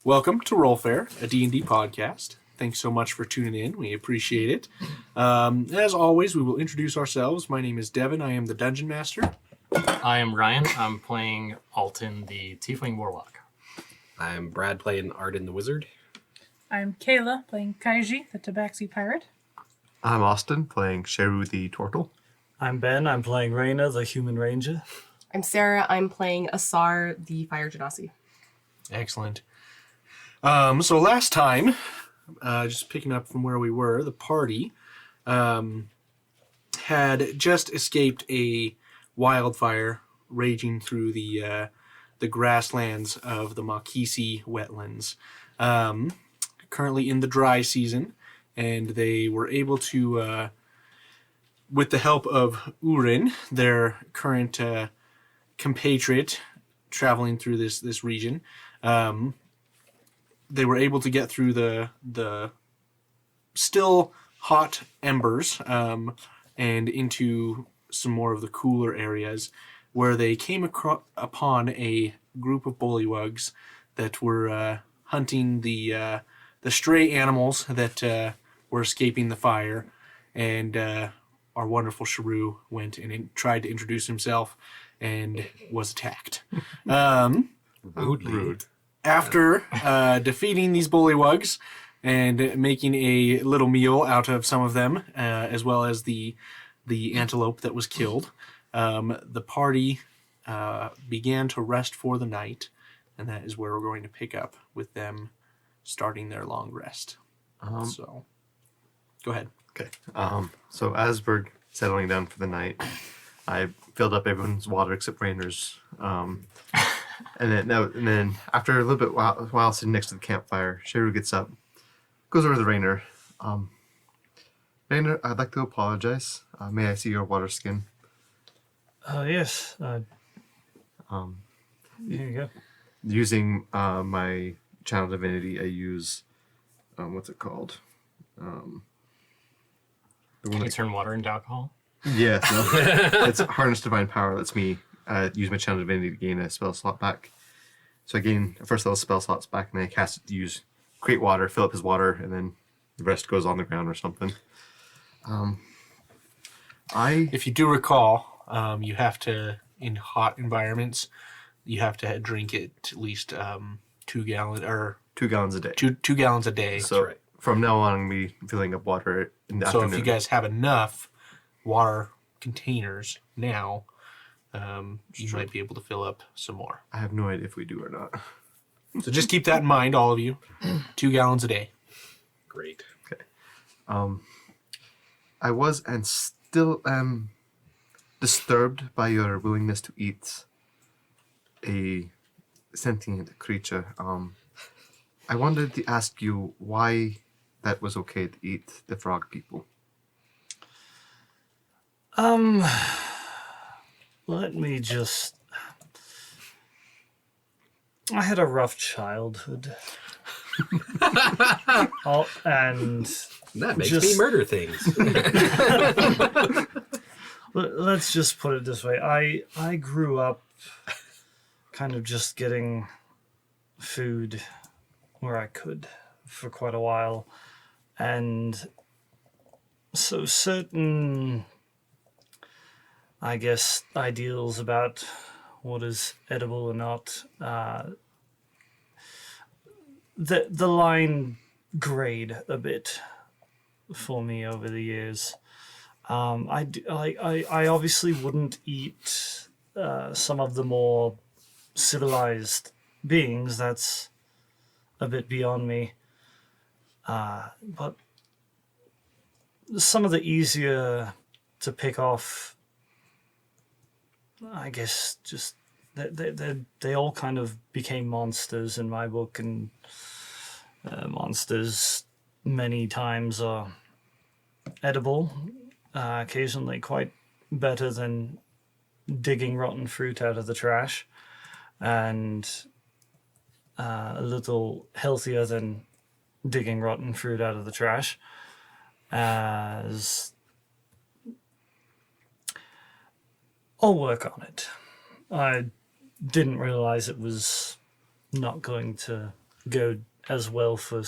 Welcome to RollFare, a D&D podcast. Thanks so much for tuning in. We appreciate it. As always, we will introduce ourselves. My name is Devin. I am the Dungeon Master. I am Ryan. I'm playing Alton, the Tiefling Warlock. I'm Brad playing Arden the Wizard. I'm Kayla, playing Kaiji, the Tabaxi Pirate. I'm Austin, playing Sheru the Tortle. I'm Ben. I'm playing Reyna, the Human Ranger. I'm Sarah. I'm playing Asar, the Fire Genasi. Excellent. So last time, just picking up from where we were, the party had just escaped a wildfire raging through the grasslands of the Makisi wetlands. Currently in the dry season, and they were able to, with the help of Urin, their current compatriot traveling through this region, they were able to get through the still hot embers and into some more of the cooler areas, where they came upon a group of bullywugs that were hunting the stray animals that were escaping the fire, and our wonderful Sheru went and tried to introduce himself and was attacked. Rude. After defeating these bullywugs and making a little meal out of some of them, as well as the antelope that was killed, the party began to rest for the night, and that is where we're going to pick up with them starting their long rest. So, go ahead. Okay. So as we're settling down for the night, I filled up everyone's water except Rainer's. And then after a little bit while sitting next to the campfire, Sheru gets up, goes over to Rainer. Rainer, I'd like to apologize. May I see your water skin? Yes. Here you go. Using my channel divinity, I use what's it called? Can you turn water into alcohol? Yes, no. It's Harness Divine Power. Lets me use my channel divinity to gain a spell slot back. So I gain a first level spell slots back, and then I cast it to use create water, fill up his water, and then the rest goes on the ground or something. If you do recall, you have to, in hot environments, you have to drink it at least 2 gallons or 2 gallons a day. 2 gallons a day. So right. From now on, I'm going to be filling up water in the afternoon. So if you guys have enough water containers now, you might be able to fill up some more. I have no idea if we do or not. So just keep that in mind, all of you. 2 gallons a day. Great. Okay. I was and still am disturbed by your willingness to eat a sentient creature. I wanted to ask you why that was okay to eat the frog people. Let me just... I had a rough childhood. And That makes me murder things. let's just put it this way. I grew up kind of just getting food where I could for quite a while. And so certain, I guess, ideals about what is edible or not, the line grayed a bit for me over the years. I obviously wouldn't eat some of the more civilized beings. That's a bit beyond me. But some of the easier to pick off, I guess, just they all kind of became monsters in my book, and monsters many times are edible, occasionally quite better than digging rotten fruit out of the trash, and a little healthier than digging rotten fruit out of the trash. As I'll work on it. I didn't realize it was not going to go as well for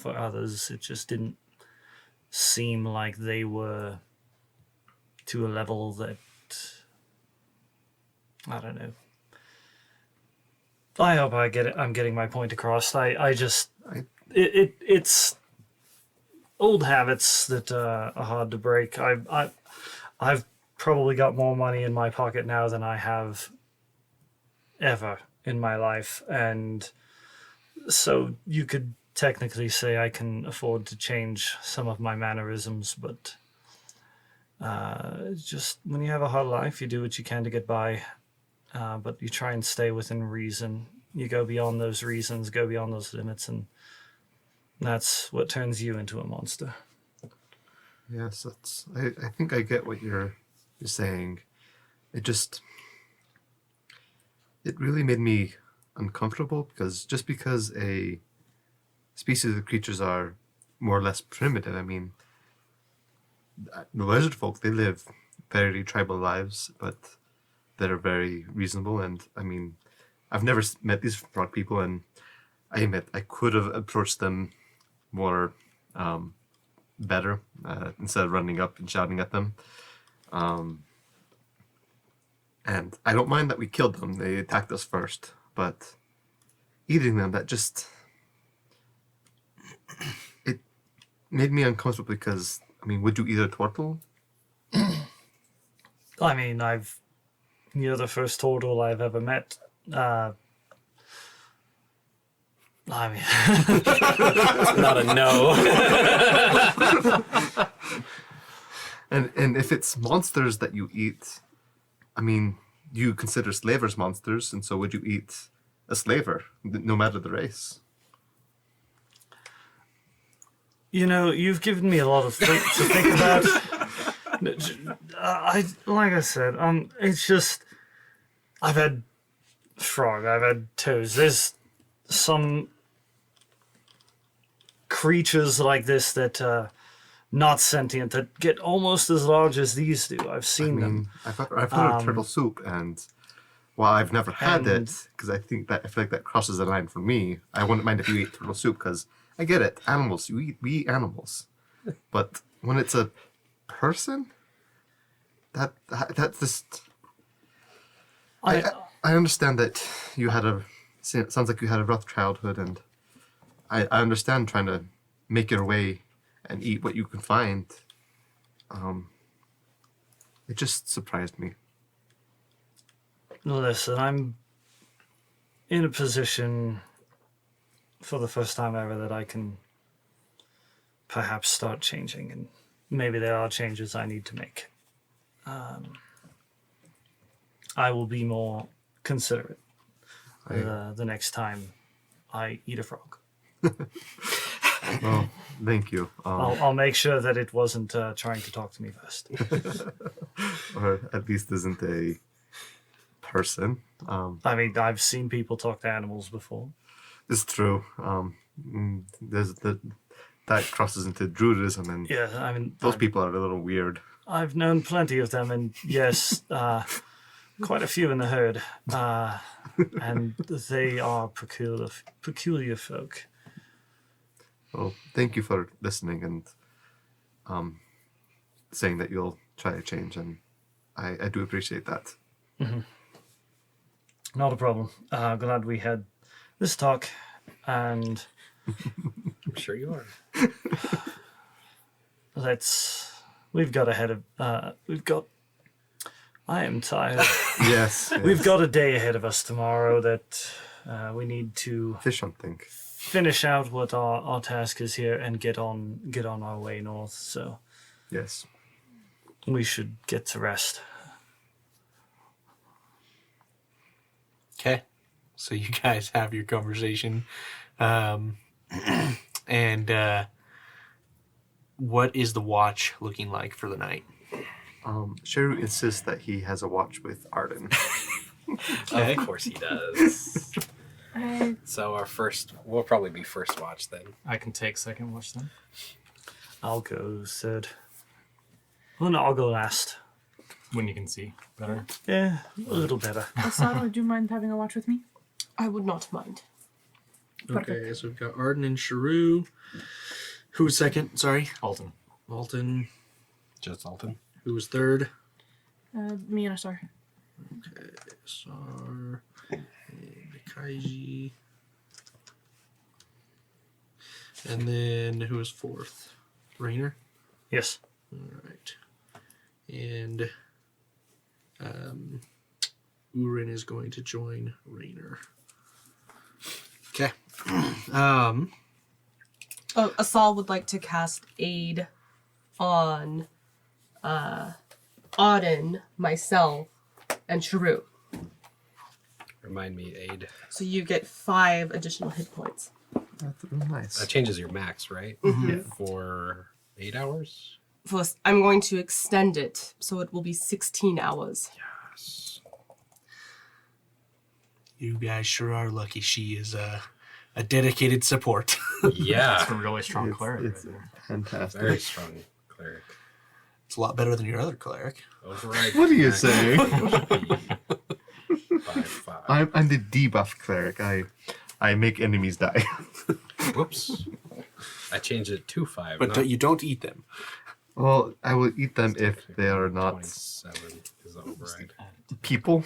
others. It just didn't seem like they were to a level that, I don't know. I hope I'm getting my point across. It's old habits that are hard to break. I've probably got more money in my pocket now than I have ever in my life, and so you could technically say I can afford to change some of my mannerisms, but just when you have a hard life, you do what you can to get by, but you try and stay within reason. You go beyond those reasons, go beyond those limits, and that's what turns you into a monster. Yes, I think I get what you're saying. It really made me uncomfortable because a species of creatures are more or less primitive. I mean, the lizard folk, they live very tribal lives, but they're very reasonable. And I mean, I've never met these frog people, and I admit I could have approached them more better instead of running up and shouting at them. And I don't mind that we killed them. They attacked us first, but eating them, that just... it made me uncomfortable because, I mean, would you eat a Tortle? I mean, you're the first Tortle I've ever met. I mean... It's not a no. And if it's monsters that you eat, I mean, you consider slavers monsters, and so would you eat a slaver, no matter the race? You know, you've given me a lot of to think about. Like I said, it's just I've had frog, I've had toads. There's some creatures like this that not sentient that get almost as large as these do. I've seen them. I've had a turtle soup, and while I've never had it, because I feel like that crosses the line for me. I wouldn't mind if you eat turtle soup, because I get it. Animals, we eat animals, but when it's a person, that's just. I understand that you had it sounds like you had a rough childhood, and I understand trying to make your way and eat what you can find. It just surprised me. Listen, I'm in a position for the first time ever that I can perhaps start changing, and maybe there are changes I need to make. I will be more considerate the next time I eat a frog. Well, thank you. I'll make sure that it wasn't trying to talk to me first. Or at least isn't a person. I mean, I've seen people talk to animals before. It's true. There's that crosses into druidism, and Yeah, I mean, those people are a little weird. I've known plenty of them, and yes, quite a few in the herd, and they are peculiar folk. Well, thank you for listening and saying that you'll try to change, and I do appreciate that. Mm-hmm. Not a problem. Glad we had this talk, and I'm sure you are. I am tired. Yes. We've got a day ahead of us tomorrow that we need to fish hunting. Finish out what our task is here and get on our way north. So yes, we should get to rest. Okay, so you guys have your conversation, and what is the watch looking like for the night? Sheru insists that he has a watch with Arden. Okay. Of course he does. So we'll probably be first watch then. I can take second watch then. I'll go third. Well, no, I'll go last. When you can see better. Yeah, a little better. Asara, do you mind having a watch with me? I would not mind. Okay, so we've got Arden and Sheru. Who was second? Sorry. Alton. Alton. Just Alton. Who was third? Me and Asar. Okay, Sar and Kaiji. And then who was fourth? Rainer? Yes. All right. And Urin is going to join Rainer. Okay. Asal would like to cast aid on Arden, myself, and Sheru. Remind me, aid. So you get 5 additional hit points. That's nice. That changes your max, right? Mhm. For 8 hours? Plus, I'm going to extend it, so it will be 16 hours. Yes. You guys sure are lucky she is a dedicated support. Yeah. That's a really strong It's- cleric it's right there. fantastic. Very strong cleric. It's a lot better than your other cleric. Override. What are you max saying? by 5. I'm the debuff cleric. I make enemies die. Whoops. I changed it to 5. But not you don't eat them. Well, I will eat them if they are not 27 is the override. people.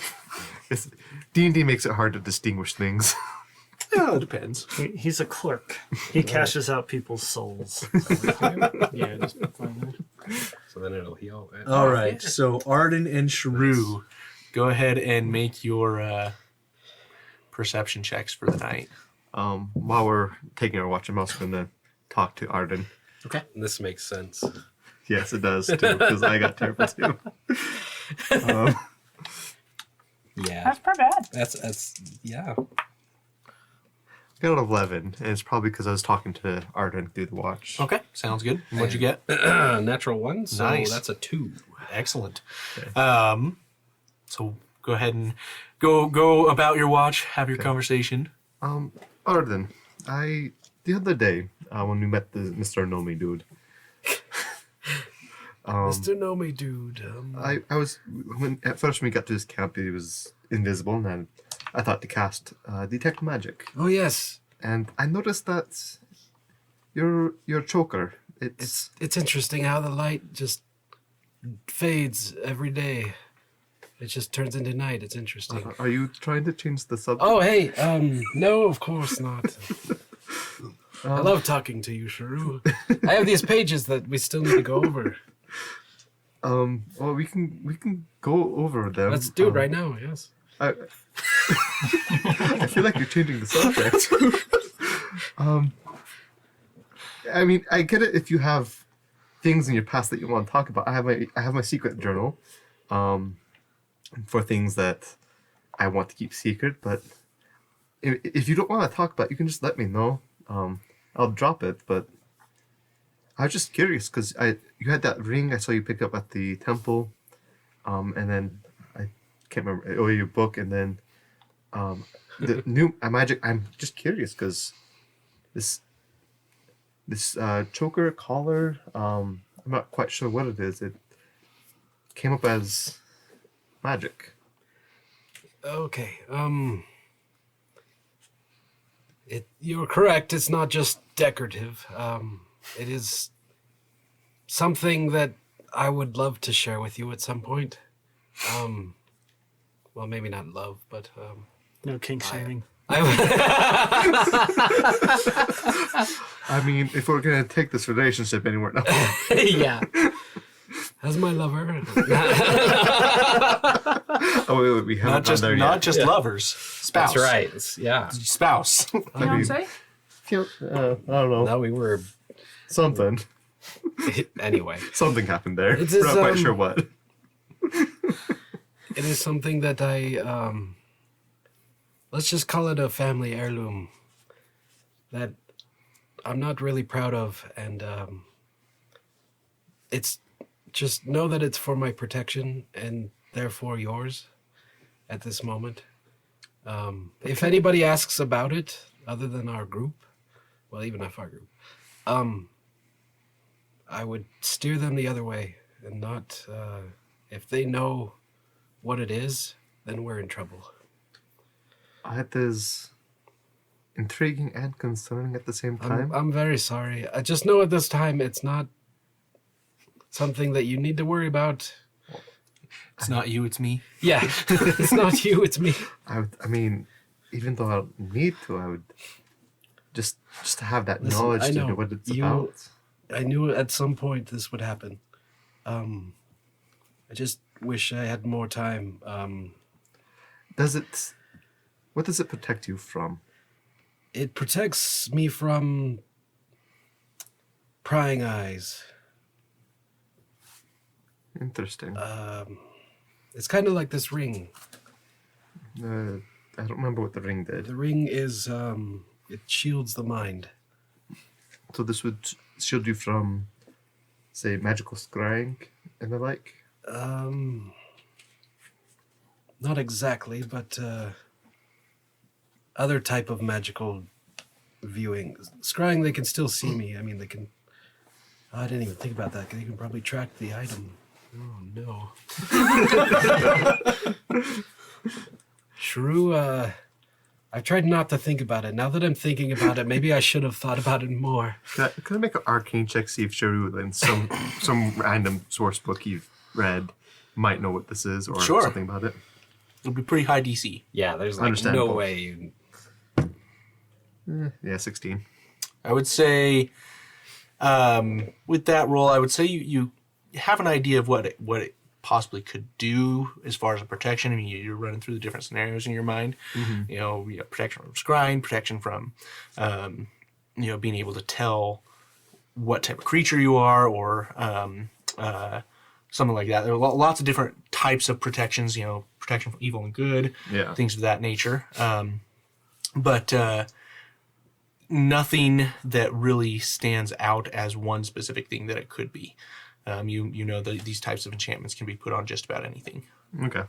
D&D makes it hard to distinguish things. Yeah, it depends. He's a clerk. He cashes out people's souls. Yeah, just find that. So then it'll heal. All right, so Arden and Sheru, go ahead and make your perception checks for the night. While we're taking our watch, I'm also going to talk to Arden. Okay. This makes sense. Yes, it does, too, because I got terrible, too. Yeah. That's pretty bad. That's yeah. Got an 11, and it's probably because I was talking to Arden through the watch. Okay, sounds good. What'd you get? Natural 1, so Nice. that's a 2. Excellent. So go ahead and go about your watch, have your conversation. Arden, the other day, when we met the Mr. Nomi dude, Mr. Nomi dude. at first when we got to his camp, he was invisible, and then I thought to cast Detect Magic. Oh yes. And I noticed that your choker, It's interesting how the light just fades every day. It just turns into night. It's interesting. Are you trying to change the subject? Oh hey, no, of course not. I love talking to you, Sheru. I have these pages that we still need to go over. Well, we can go over them. Let's do it right now. Yes. I feel like you're changing the subject. I mean, I get it if you have things in your past that you want to talk about. I have my secret journal, for things that I want to keep secret. But if you don't want to talk about it, you can just let me know. I'll drop it. But I was just curious because you had that ring I saw you pick up at the temple, and then I can't remember. Oh, your book, and then the new magic. I'm just curious because this choker collar. I'm not quite sure what it is. It came up as magic. Okay. You're correct. It's not just decorative. It is something that I would love to share with you at some point. Well, maybe not love, but No kink shaming. I mean, if we're gonna take this relationship anywhere now, yeah. As my lover. oh, we haven't gone there Not yet. just lovers, spouse. That's right. Yeah. Spouse. Fiance? I don't know. No, we were Something anyway. Something happened there. It We're is, not quite sure what. It is something that I let's just call it a family heirloom that I'm not really proud of, and it's just know that it's for my protection and therefore yours at this moment. If anybody asks about it other than our group, well, even if our group, I would steer them the other way and not, if they know what it is, then we're in trouble. It is intriguing and concerning at the same time. I'm very sorry. I just know at this time it's not something that you need to worry about. It's not you, it's me. Yeah, it's not you, it's me. I mean, even though I don't need to, I would just to have that Listen, knowledge I to know. know what it's You- about. I knew at some point this would happen. I just wish I had more time. What does it protect you from? It protects me from prying eyes. Interesting. It's kind of like this ring. I don't remember what the ring did. The ring is, it shields the mind. So this would shield you from, say, magical scrying and the like? Not exactly, but other type of magical viewing. Scrying, they can still see me. I mean, they can... I didn't even think about that. They can probably track the item. Oh, no. Sheru, I've tried not to think about it. Now that I'm thinking about it, maybe I should have thought about it more. Can I make an arcane check, see if Sheru in some random source book you've read might know what this is or Sure. something about it? It'll be pretty high DC. Yeah, there's like no Understandable. way you... Yeah, 16. I would say, with that roll, I would say you have an idea of what it possibly could do as far as a protection. I mean, you're running through the different scenarios in your mind. You know, protection from scrying, protection from, being able to tell what type of creature you are, or something like that. There are lots of different types of protections. You know, protection from evil and good, Yeah. things of that nature. But nothing that really stands out as one specific thing that it could be. You know that these types of enchantments can be put on just about anything. Okay.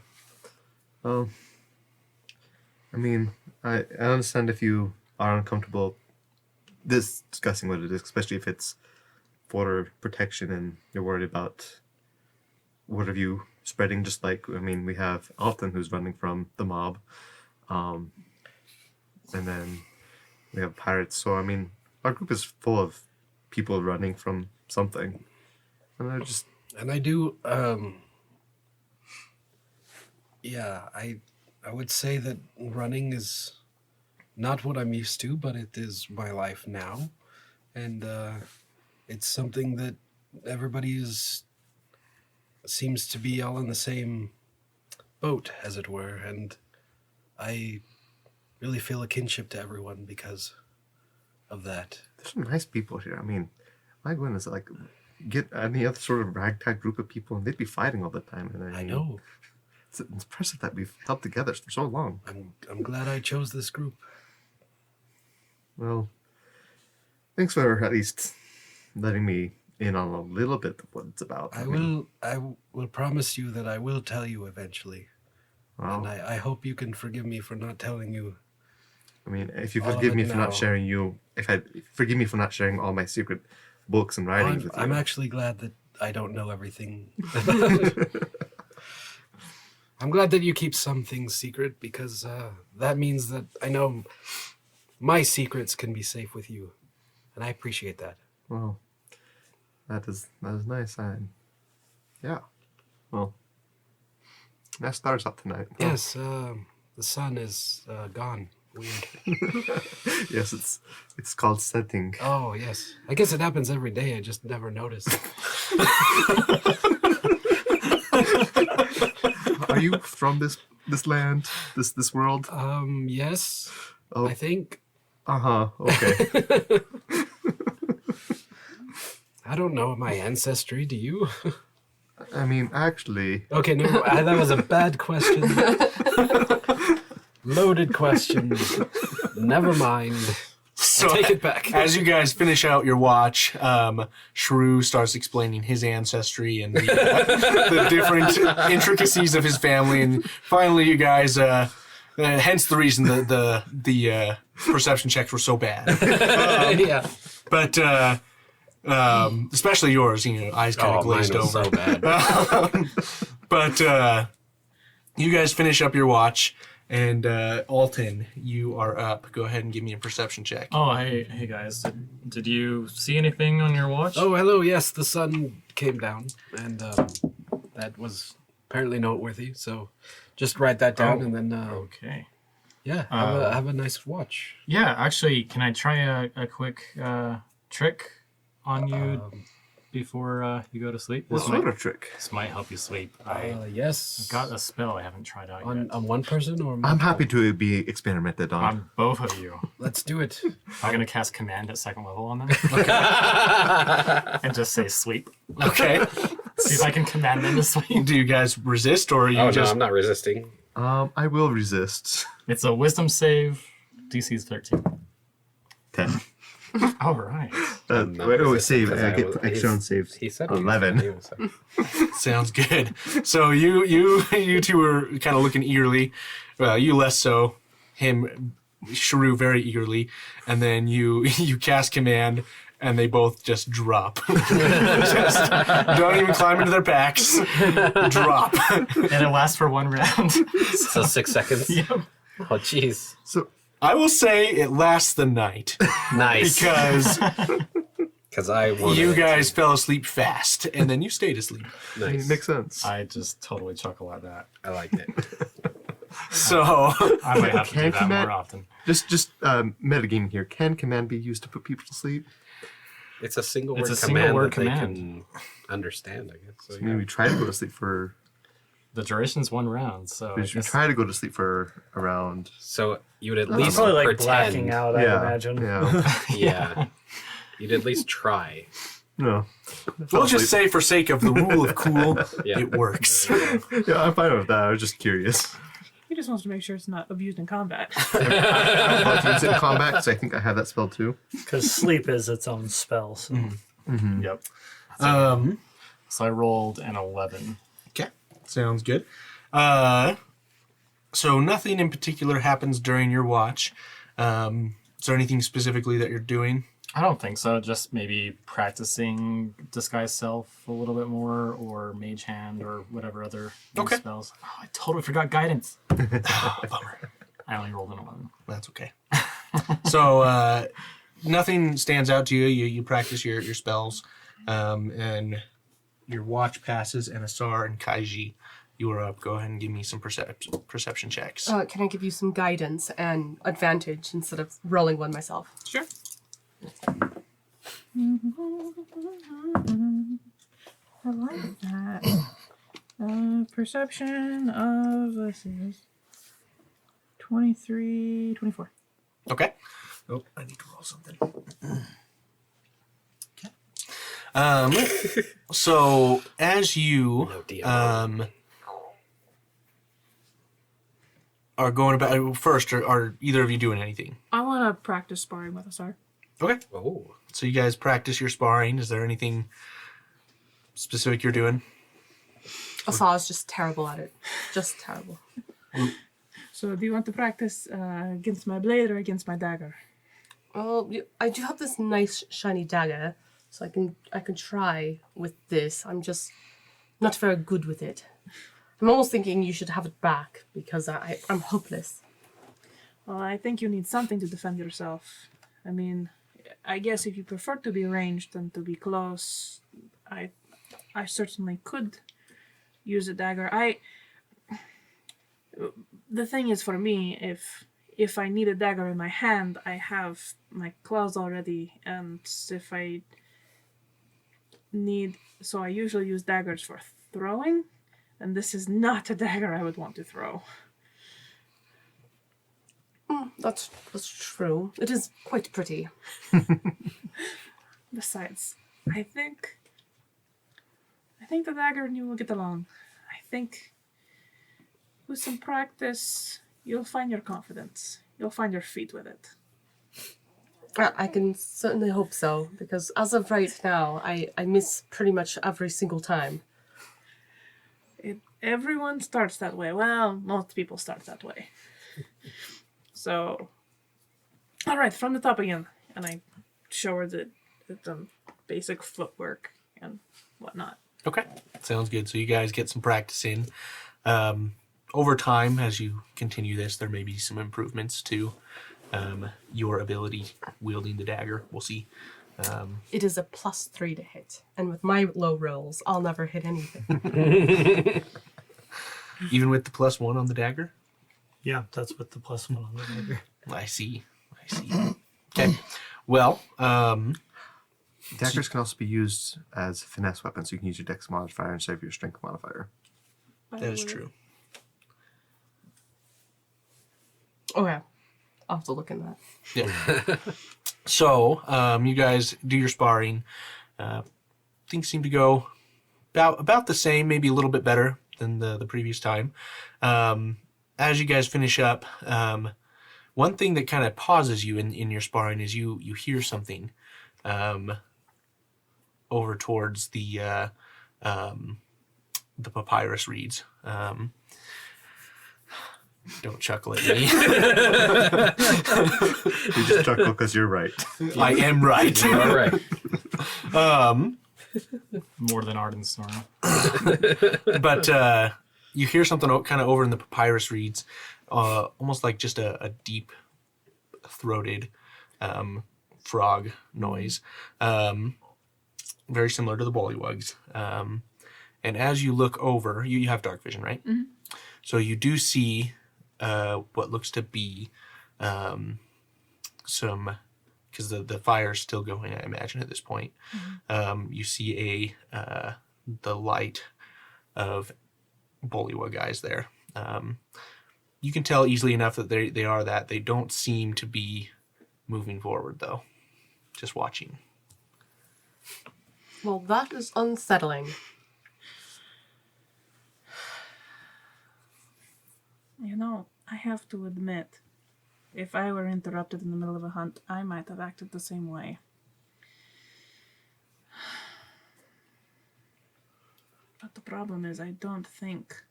Well, I mean, I understand if you are uncomfortable discussing what it is, especially if it's for protection and you're worried about word of you spreading. Just like, I mean, we have Alton who's running from the mob, and then we have pirates. So I mean, our group is full of people running from something, and And I do, I would say that running is not what I'm used to, but it is my life now. And it's something that everybody seems to be all in the same boat, as it were. And I really feel a kinship to everyone because of that. there's some nice people here. I mean, my goodness, like, get any other sort of ragtag group of people and they'd be fighting all the time. And I know. It's impressive that we've held together for so long. I'm glad I chose this group. Well, thanks for at least letting me in on a little bit of what it's about. I will promise you that I will tell you eventually. Well, And I hope you can forgive me for not telling you. I mean, if you all of forgive it me for now. not sharing forgive me for not sharing all my secret books and writings with you. I'm actually glad that I don't know everything. I'm glad that you keep some things secret because that means that I know my secrets can be safe with you. And I appreciate that. Well, that is nice. Yeah. Well, that stars up tonight. huh? Yes, the sun is gone. Weird. Yes, it's called setting. Oh, yes. I guess it happens every day. I just never notice. Are you from this land, this world? Yes, Oh. I think. Okay. I don't know my ancestry. Do you? I mean, actually, Okay, no, that was a bad question. Loaded question. Never mind. So Take it back. As you guys finish out your watch, Sheru starts explaining his ancestry and the different intricacies of his family, and finally, you guys. Hence the reason the perception checks were so bad. Yeah. But especially yours, eyes kind of glazed mine was over. so bad. But you guys finish up your watch, And Alton, you are up. Go ahead and give me a perception check. Oh, hey guys. Did you see anything on your watch? Oh, hello. Yes, the sun came down, and that was apparently noteworthy. So just write that down, and then Okay. yeah, have a nice watch. Yeah, actually, can I try a quick trick on you before you go to sleep? What sort of trick? This might help you sleep. I Yes. got a spell I haven't tried out yet. On one person or I'm multiple? happy to be experimented on. On both of you. Let's do it. I'm gonna cast command at 2nd level on them and just say sleep. Okay. See if I can command them to sleep. Do you guys resist, or are you Oh just... no, I'm not resisting. I will resist. It's a wisdom save. DC is 13. 10. All right. Wait, save. I get extra on saves. He said 11. Sounds good. So you two are kind of looking eagerly. You less so. Him, Sheru, very eagerly. And then you cast command, and they both just drop. Just don't even climb into their backs. Drop. And it lasts for 1 round. So 6 seconds. Yep. Oh jeez. So I will say it lasts the night Nice. because I wanted you it guys to. fell asleep fast, and then you stayed asleep. Nice. it makes sense. I just totally chuckle at that. I liked it. So I might have to do Can that command- more often. Just metagaming here. Can command be used to put people to sleep? It's a single It's word a single command word that command. they can understand, I guess. So, Maybe we try to go to sleep for. The duration's 1 round, so We I should guess try to go to sleep for around. So you would at It's least probably like pretend. blacking out, I Yeah. imagine. Yeah. Yeah. You'd at least try. No. we'll just say, for sake of the rule of cool, Yeah. it works. Yeah, I'm fine with that. I was just curious. He just wants to make sure it's not abused in combat. I'm about to use it in combat because I think I have that spell too. Because sleep is its own spell. So. Yep. Um, So I rolled an 11. okay, sounds good. So nothing in particular happens during your watch. Is there anything specifically that you're doing? I don't think so. Just maybe practicing disguise self a little bit more, or mage hand, or whatever other new Okay. spells. Oh, I totally forgot guidance. Bummer. I only rolled an 11. That's okay. So nothing stands out to you. You practice your spells, and your watch passes. And Asar and Kaiji, you are up. Go ahead and give me some perception checks. Can I give you some guidance and advantage instead of rolling one myself? Sure. I like that. Perception of, let's see, 23, 24. Okay. Oh, I need to roll something. Okay. So as you No DM. are going about first, are either of you doing anything? I want to practice sparring with Asar. Okay. Oh. So you guys practice your sparring. Is there anything specific you're doing? Asar's just terrible at it. Just terrible. So do you want to practice against my blade or against my dagger? Well, I do have this nice shiny dagger, so I can try with this. I'm just not very good with it. I'm almost thinking you should have it back because I'm hopeless. Well, I think you need something to defend yourself. I mean, I guess if you prefer to be ranged than to be close, I certainly could use a dagger. The thing is, for me, if I need a dagger in my hand, I have my claws already, and if I need, so I usually use daggers for throwing, and this is not a dagger I would want to throw. That's true. It is quite pretty. Besides, I think the dagger and you will get along. I think with some practice, you'll find your confidence. You'll find your feet with it. I can certainly hope so, because as of right now, I miss pretty much every single time. Everyone starts that way. Well, most people start that way. So, all right, from the top again, and I show her the basic footwork and whatnot. Okay. Sounds good. So you guys get some practice in. over time, as you continue this, there may be some improvements to your ability wielding the dagger. We'll see. It is a +3 to hit, and with my low rolls, I'll never hit anything. Even with the +1 on the dagger? Yeah, that's with the +1 on the dagger. I see. Okay. Well, Daggers can also be used as finesse weapons, so you can use your dex modifier instead of your strength modifier. that is true. Okay. I'll have to look in that. Yeah. So, you guys do your sparring. Things seem to go about the same, maybe a little bit better than the previous time. As you guys finish up, one thing that kind of pauses you in your sparring is you hear something over towards the papyrus reeds. Don't chuckle at me. You just chuckle because you're right. I am right. All right. More than Arden snoring. But you hear something kind of over in the papyrus reeds, almost like just a deep-throated frog noise, very similar to the bullywugs. And as you look over, you have dark vision, right? Mm-hmm. So you do see what looks to be some, because the fire's still going, I imagine, at this point. Mm-hmm. You see the light of bullywug guys there. You can tell easily enough that they are that. They don't seem to be moving forward, though. Just watching. Well, that is unsettling. You know, I have to admit, if I were interrupted in the middle of a hunt, I might have acted the same way. But the problem is, I don't think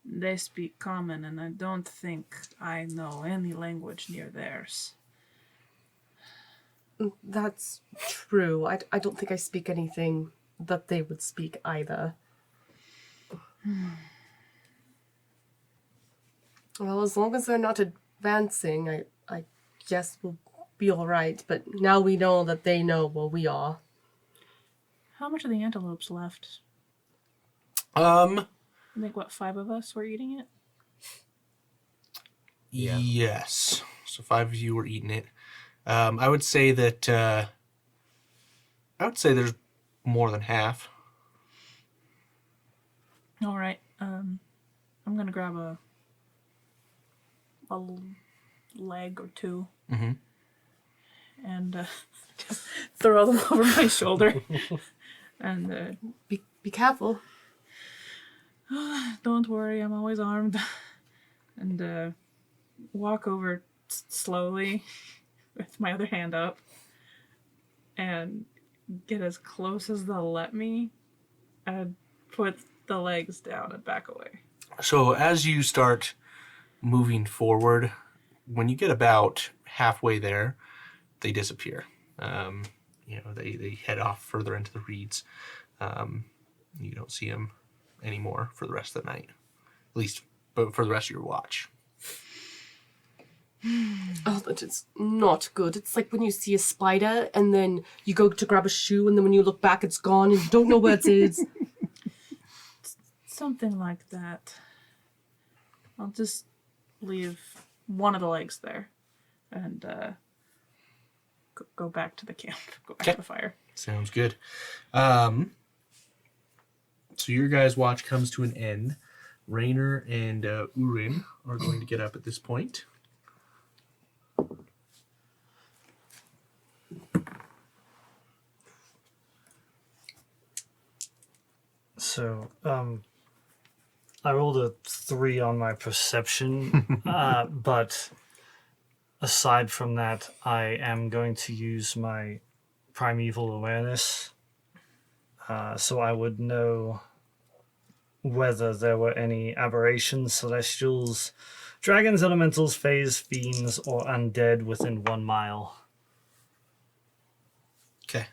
they speak common, and I don't think I know any language near theirs. That's true. I don't think I speak anything that they would speak either. Well, as long as they're not advancing, I guess we'll be all right. But now we know that they know where we are. How much of the antelopes left? Um, I think, 5 of us were eating it? Yeah. Yes. So 5 of you were eating it. I would say that there's more than half. All right. I'm gonna grab a leg or 2, Mm-hmm. and just throw them over my shoulder. And Be careful. don't worry, I'm always armed. And walk over slowly with my other hand up and get as close as they'll let me and put the legs down and back away. So as you start moving forward, when you get about halfway there, they disappear. They head off further into the reeds. You don't see them anymore for the rest of the night, at least, but for the rest of your watch. Oh, that is not good. It's like when you see a spider and then you go to grab a shoe and then when you look back it's gone and you don't know where it is. Something like that. I'll just leave one of the legs there and go back to the camp. Go back to the fire. Sounds good. So your guys' watch comes to an end. Raynor and Urin are going to get up at this point. So, I rolled a 3 on my perception, but aside from that, I am going to use my primeval awareness, so I would know whether there were any aberrations, celestials, dragons, elementals, fays, fiends, or undead within 1 mile. Okay.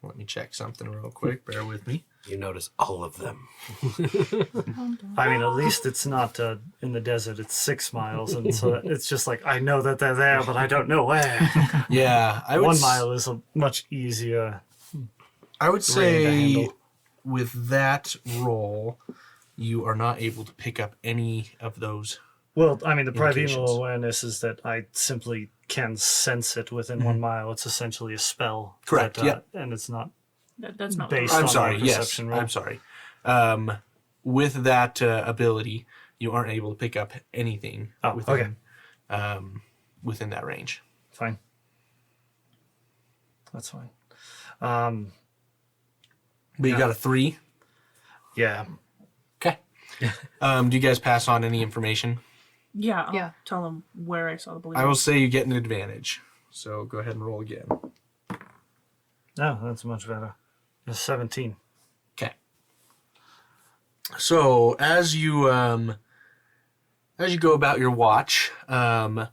Let me check something real quick. Bear with me. You notice all of them. I mean, at least it's not in the desert. It's 6 miles, and so it's just like I know that they're there, but I don't know where. Yeah, I would 1 mile is a much easier. I would to say handle. with that roll, you are not able to pick up any of those. Well, I mean, the primeval Indications. awareness is that I simply can sense it within 1 mile. It's essentially a spell. Correct, that, yeah. And it's not That's not Based I'm on sorry. my Yes, perception roll. I'm sorry. With that ability, you aren't able to pick up anything Oh, within within that range. fine. That's fine. But you got a 3. Yeah. Okay. Do you guys pass on any information? Yeah, I'll Yeah. tell them where I saw the bully. I will say you get an advantage. So go ahead and roll again. No, that's much better. It's 17. Okay. So as you go about your watch, Urin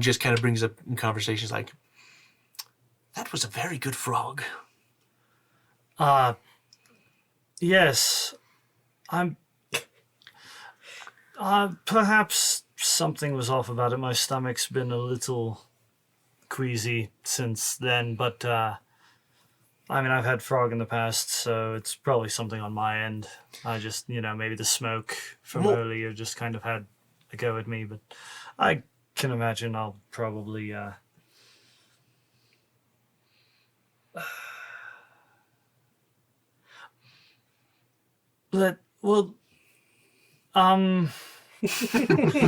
just kind of brings up in conversations like, "That was a very good frog." Yes. I'm. Perhaps something was off about it. My stomach's been a little queasy since then, but I mean, I've had frog in the past, so it's probably something on my end. I just, maybe the smoke from Well- earlier just kind of had a go at me, but I can imagine I'll probably.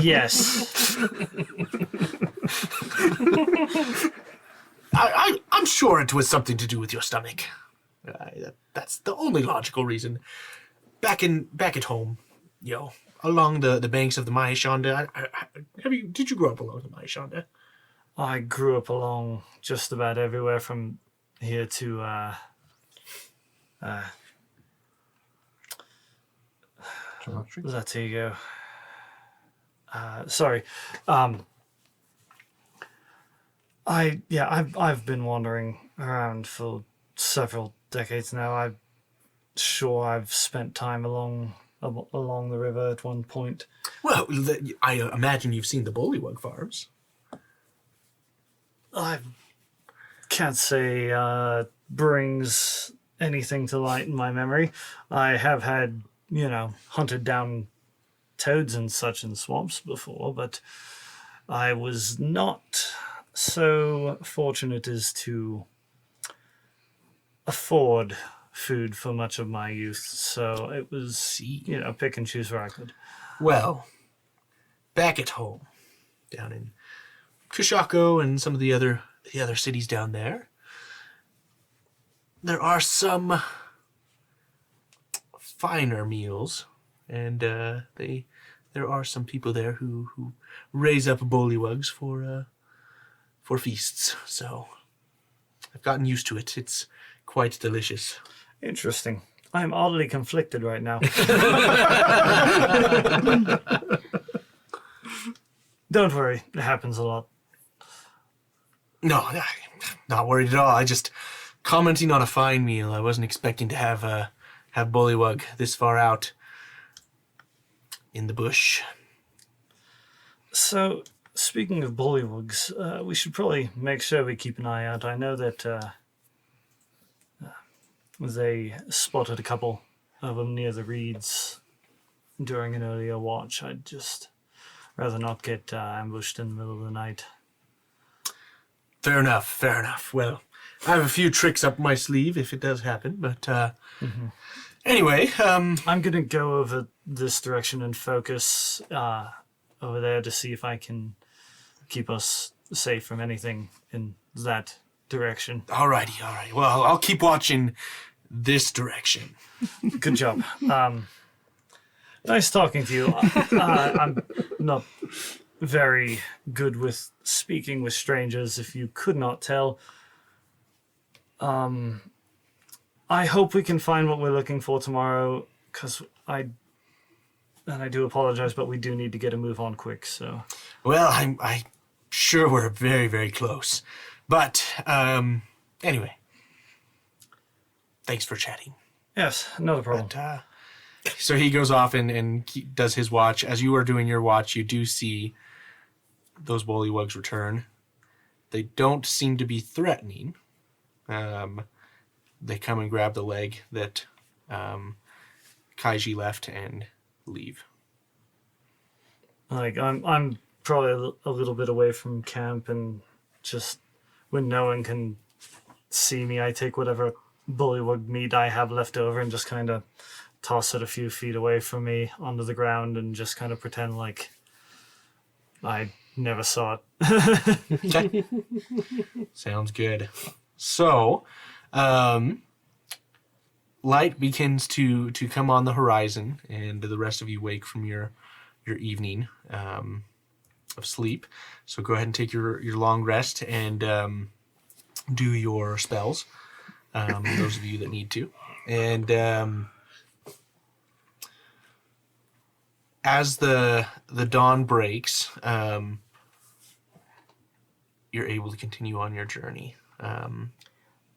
Yes. I'm sure it was something to do with your stomach. That's the only logical reason. Back at home, along the banks of the Maishanda. Did you grow up along the Maishanda? I grew up along just about everywhere from here to there you go. Sorry. I've been wandering around for several decades now. I'm sure I've spent time along the river at one point. Well, I imagine you've seen the bullywug farms. I can't say brings anything to light in my memory. I have had, hunted down toads and such in swamps before, but I was not so fortunate as to afford food for much of my youth. So it was, pick and choose where I could. Well, back at home, down in Kushako and some of the other cities down there, there are some finer meals, and there are some people there who raise up bullywugs for feasts. So I've gotten used to it. It's quite delicious. Interesting. I'm oddly conflicted right now. Don't worry, it happens a lot. No, I'm not worried at all. I just commenting on a fine meal. I wasn't expecting to have bullywug this far out in the bush. So, speaking of bullywugs, we should probably make sure we keep an eye out. I know that they spotted a couple of them near the reeds during an earlier watch. I'd just rather not get ambushed in the middle of the night. Fair enough. Well, I have a few tricks up my sleeve if it does happen, but anyway, I'm going to go over this direction and focus over there to see if I can keep us safe from anything in that direction. alrighty. Well, I'll keep watching this direction. Good job. Nice talking to you. I'm not very good with speaking with strangers, if you could not tell. I hope we can find what we're looking for tomorrow, because I do apologize, but we do need to get a move on quick, so... Well, I'm sure we're very, very close. But anyway, thanks for chatting. Yes, not a problem. But, so he goes off and does his watch. As you are doing your watch, you do see those bullywugs return. They don't seem to be threatening. They come and grab the leg that Kaiji left and leave. Like I'm probably a little bit away from camp, and just when no one can see me, I take whatever bullywug meat I have left over and just kind of toss it a few feet away from me onto the ground and just kind of pretend like I never saw it. Okay. Sounds good. So, light begins to come on the horizon, and the rest of you wake from your evening of sleep. So go ahead and take your long rest and do your spells. Those of you that need to. And as the dawn breaks, you're able to continue on your journey.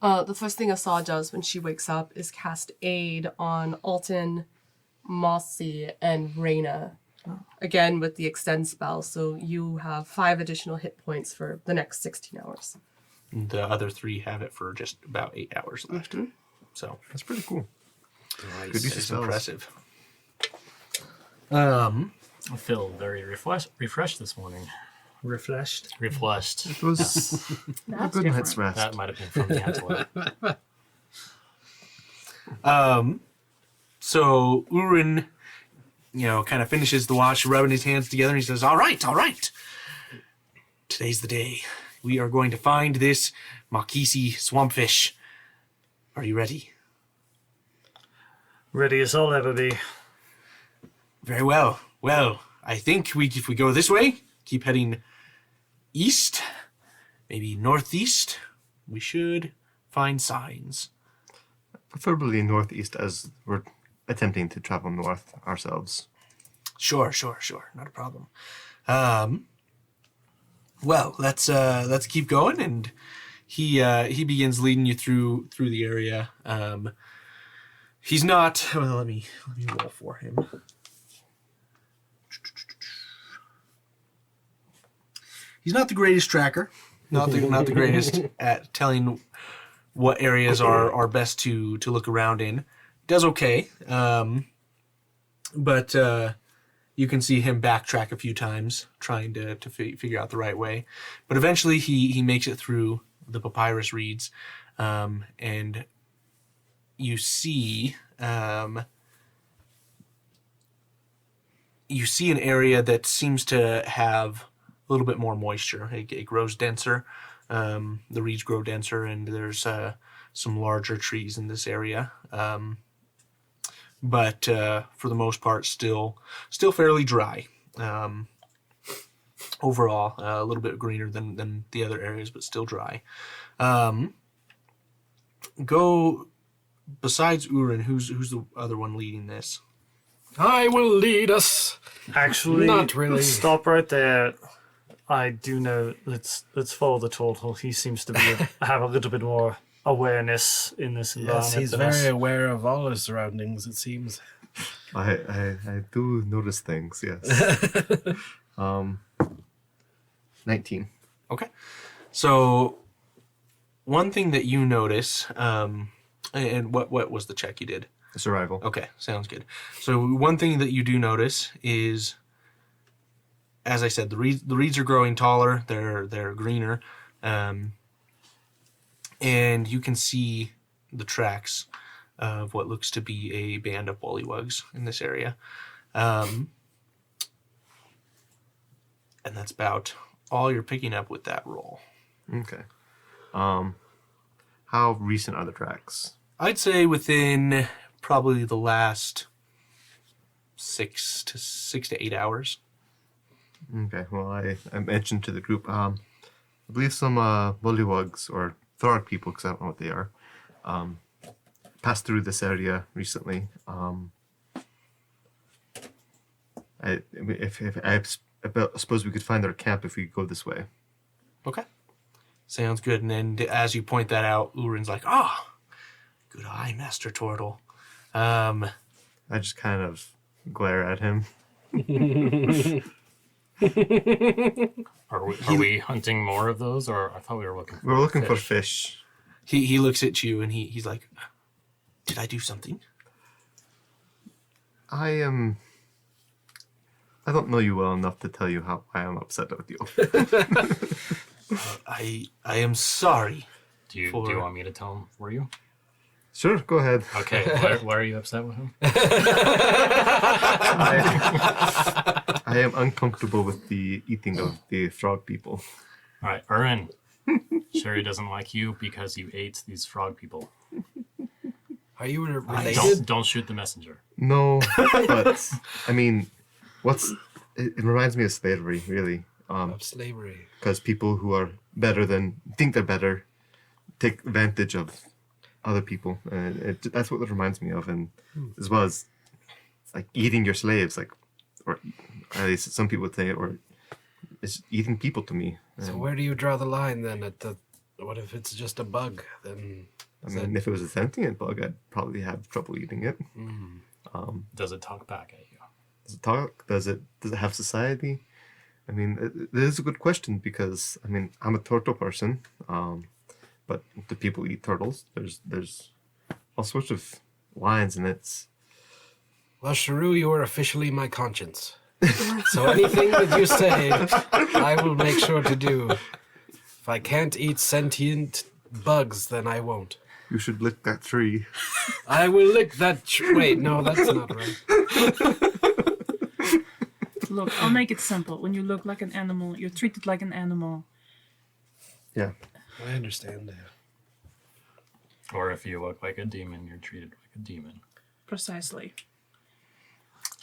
The first thing Asad does when she wakes up is cast Aid on Alton, Mossy, and Reyna. Again, with the extend spell, so you have 5 additional hit points for the next 16 hours. The other 3 have it for just about 8 hours left. Mm-hmm. So That's pretty cool. nice. Good use of It's spells. impressive. I feel very refreshed this morning. Refreshed. Refreshed. It was a That's good night's different. That rest. might have been from the antelope. So Urin, kind of finishes the watch, rubbing his hands together, and he says, all right. Today's the day. We are going to find this Makisi swampfish. Are you ready? Ready as I'll ever be. Very well. Well, I think if we go this way, keep heading east, maybe northeast, we should find signs. Preferably northeast, as we're attempting to travel north ourselves. Sure. Not a problem. Well, let's keep going, and he begins leading you through the area. He's not. Well, let me roll for him. He's not the greatest tracker. Not the greatest at telling what areas are best to look around in. Does okay. But you can see him backtrack a few times trying to figure out the right way. But eventually he makes it through the papyrus reeds, and you see an area that seems to have a little bit more moisture. It grows denser. The reeds grow denser, and there's some larger trees in this area. But for the most part, still fairly dry. Overall, a little bit greener than the other areas, but still dry. Besides Urin, who's the other one leading this? I will lead us. Actually, Not really. Stop right there. I do know. Let's follow the Tortle. He seems to have a little bit more awareness in this environment. Yes, he's than very us. aware of all his surroundings, it seems. I do notice things, yes. 19. Okay. So one thing that you notice, and what was the check you did? Survival. Okay, sounds good. So one thing that you do notice is, as I said, the reeds are growing taller. They're greener, and you can see the tracks of what looks to be a band of bullywugs in this area, and that's about all you're picking up with that roll. Okay. How recent are the tracks? I'd say within probably the last 6 to 8 hours. Okay, well, I mentioned to the group, I believe some bullywugs, or Thorg people, because I don't know what they are, passed through this area recently. I suppose we could find their camp if we go this way. Okay. Sounds good. And then as you point that out, Urin's like, "Ah, good eye, Master Tortle." I just kind of glare at him. Are we hunting more of those, or I thought we were looking for We're looking for fish. fish. He looks at you and he's like, "Did I do something?" I don't know you well enough to tell you how I am upset with you. I am sorry. Do you for- want me to tell him for you? Sure, go ahead. Okay, why are you upset with him? I am uncomfortable with the eating of the frog people. All right, Arden. Sheru doesn't like you because you ate these frog people. Are you related? Don't shoot the messenger. No, but I mean, it reminds me of slavery, really. Of slavery. Because people who are think they're better, take advantage of other people, and that's what it reminds me of, and as well as like eating your slaves, or at least some people would say, or it's eating people to me. So where do you draw the line then? What if it's just a bug? Then I mean, if it was a sentient bug, I'd probably have trouble eating it. Does it talk back at you? Does it talk? Does it have society? I mean, it is a good question because I mean, I'm a turtle person, but do people eat turtles? There's all sorts of lines, and it's well, Sheru, you are officially my conscience. So anything that you say, I will make sure to do. If I can't eat sentient bugs, then I won't. you should lick that tree. I will lick that. Wait, no, that's not right. Look, I'll make it simple. When you look like an animal, you're treated like an animal. Yeah, I understand that. Or if you look like a demon, you're treated like a demon. Precisely.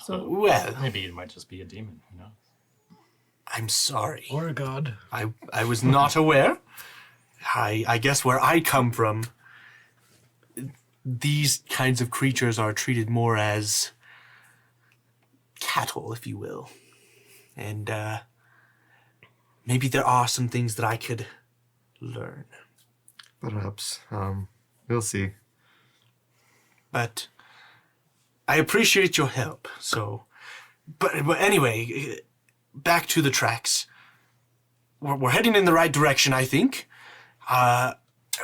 So Well, Maybe it might just be a demon, you know? I'm sorry. Or a god. I was not aware. I guess where I come from, these kinds of creatures are treated more as cattle, if you will. And maybe there are some things that I could learn. perhaps. We'll see. But I appreciate your help. So, but anyway, back to the tracks. We're heading in the right direction, I think.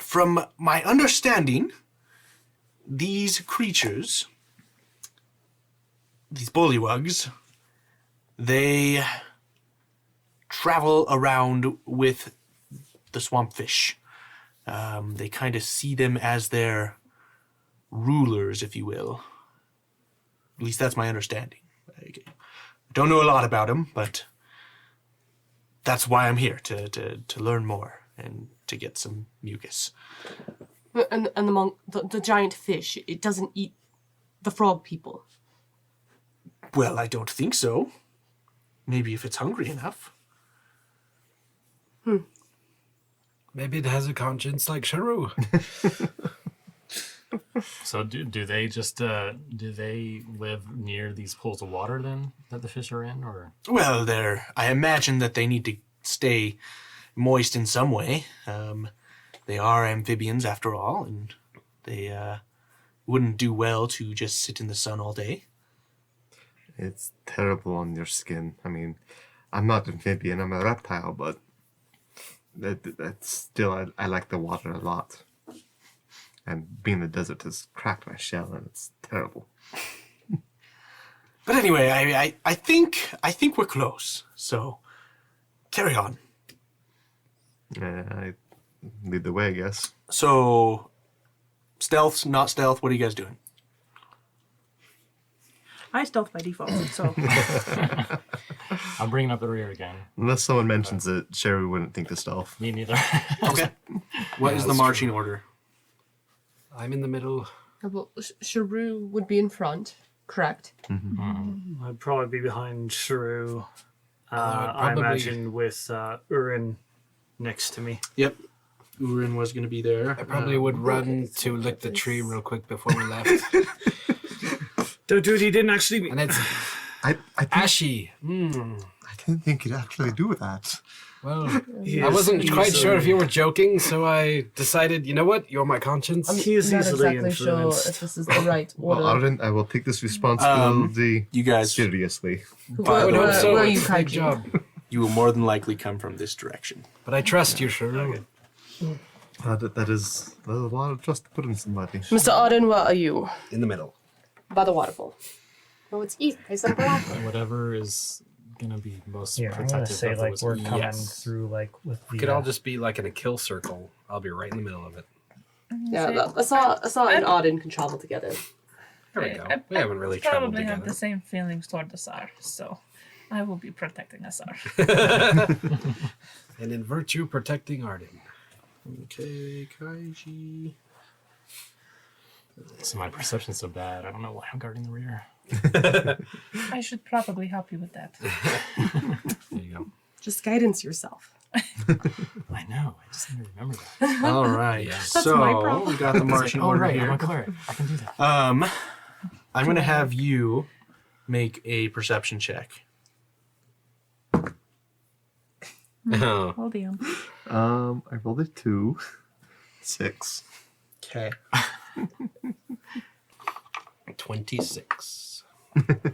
From my understanding, these creatures, these bullywugs, they travel around with the swamp fish. They kind of see them as their rulers, if you will. At least that's my understanding. I don't know a lot about them, but that's why I'm here, to learn more and to get some mucus. And the giant fish, it doesn't eat the frog people. Well, I don't think so. Maybe if it's hungry enough. Maybe it has a conscience like Sheru. So do they just do they live near these pools of water then that the fish are in, or? Well, I imagine that they need to stay moist in some way. They are amphibians after all, and they wouldn't do well to just sit in the sun all day. It's terrible on your skin. I mean, I'm not amphibian, I'm a reptile, but that's still, I like the water a lot. And being in the desert has cracked my shell, and it's terrible. But anyway, I think we're close. So carry on. I lead the way, I guess. So stealth, not stealth. What are you guys doing? I stealth by default, so I'm bringing up the rear again. Unless someone mentions it, Sheru wouldn't think to stealth. Me neither. Okay. What is the marching order? I'm in the middle. Well, Sheru would be in front, correct? I'd probably be behind Sheru. I probably- imagine with Urin next to me. Yep. Urin was going to be there. I probably would run to lick the tree real quick before we left. Dude, he didn't actually. And it's I think, ashy. I didn't think you'd actually do that. Well, He I is wasn't quite sure if easily- you were joking, so I decided, you know what? You're my conscience. He is not easily exactly sure influenced. if this is the right order. Well, Arden, I will take this responsibility You guys, seriously. I would hope so. where are you, It's a big Kaiji? job. you will more than likely come from this direction. But I trust you, Sheru. That is a lot of trust to put in somebody. Mr. Arden, where are you? In the middle. By the waterfall. Oh, it's east. I said Whatever is gonna be most Yeah, I'm gonna protective say of the like whisper. we're coming Yes. through like with the. We could all just be like in a kill circle. I'll be right in the middle of it. Yeah, Asa and Arden can travel together. There we go. We haven't really traveled probably have together. the same feelings toward Asar, so I will be protecting Asar. And in virtue, protecting Arden. Okay, Kaiji. So my perception's so bad. I don't know why I'm guarding the rear. I should probably help you with that. There you go. Just guidance yourself. I know. I just need to remember that. All right. Yeah. So my problem. we got the marching Oh order right, I'm here. a cleric. I can do that. I'm gonna have you make a perception check. Oh, Oh, damn. I rolled a 2. 6. Okay. 26.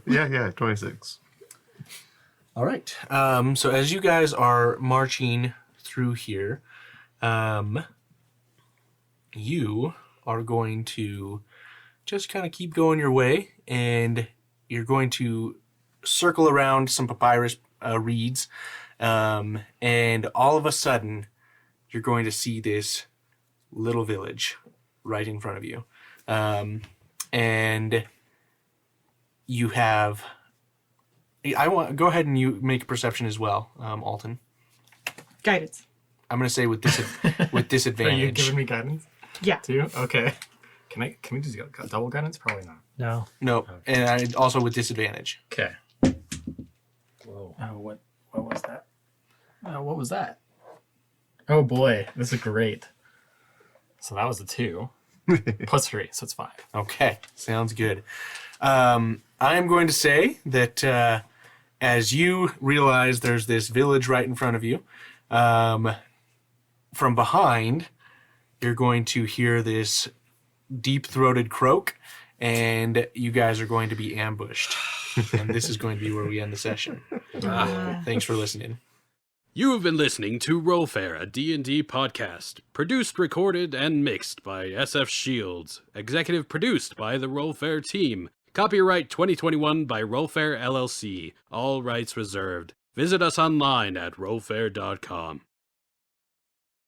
Yeah, 26. All right. So as you guys are marching through here, you are going to just kind of keep going your way, and you're going to circle around some papyrus reeds, and all of a sudden, you're going to see this little village right in front of you, and you have. I want go ahead and you make a perception as well, Alton. Guidance. I'm gonna say with with Are you disadvantage. giving me guidance Yeah. too? Okay. Can we just go double guidance? Probably not. No. No, and I also with disadvantage. Okay. Whoa. Oh, what was that? Oh, what was that? Oh boy, this is great. So that was a 2 plus 3, so it's 5. Okay, sounds good. I am going to say that as you realize there's this village right in front of you, from behind, you're going to hear this deep-throated croak, and you guys are going to be ambushed. And this is going to be where we end the session. Thanks for listening. You have been listening to RollFare, a D&D podcast. Produced, recorded, and mixed by SF Shields. Executive produced by the RollFare team. Copyright 2021 by RollFare LLC. All rights reserved. Visit us online at rollfare.com.